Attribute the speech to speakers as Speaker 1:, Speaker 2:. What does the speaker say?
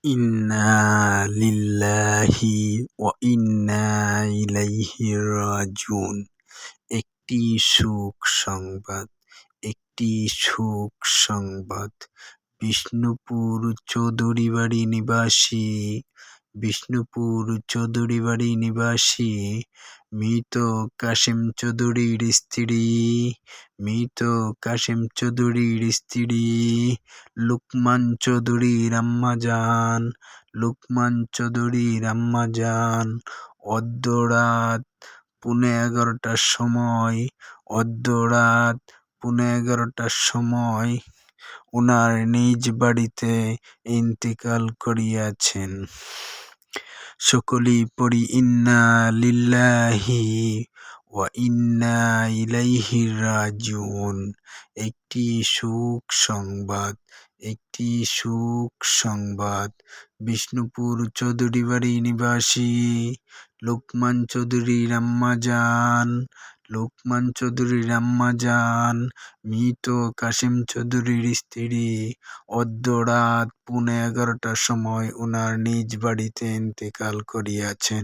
Speaker 1: ইন্না লিল্লাহি ওয়া ইন্না ইলাইহি রাজিউন। একটি সুখ সংবাদ, একটি সুখ সংবাদ। বিষ্ণুপুর চৌধুরীবাড়ি নিবাসী, বিষ্ণুপুর চৌধুরীবাড়ি নিবাসী মৃত কাশেম চৌধুরীর স্ত্রী, মৃত কাশেম চৌধুরীর স্ত্রী লুকমান চৌধুরীর আম্মাজান, লুকমান চৌধুরীর আম্মাজান অর্ধরাত 11:30টার সময়, অর্ধরাত 11:30টার সময় উনার নিজ বাড়িতে ইন্তেকাল করিয়াছেন। সকলেই পড়ি ইন্না লিল্লাহি ওয়া ইন্না ইলাইহি রাজিউন। একটি সুখ সংবাদ, একটি সুখ সংবাদ। বিষ্ণুপুর চৌধুরীবাড়ি নিবাসী লুকমান চৌধুরীর আম্মাজান, লুকমান চৌধুরীর আম্মাজান মৃত কাশেম চৌধুরীর স্ত্রী অর্ধরাত 11:30টার সময় উনার নিজ বাড়িতে ইন্তেকাল করিয়াছেন।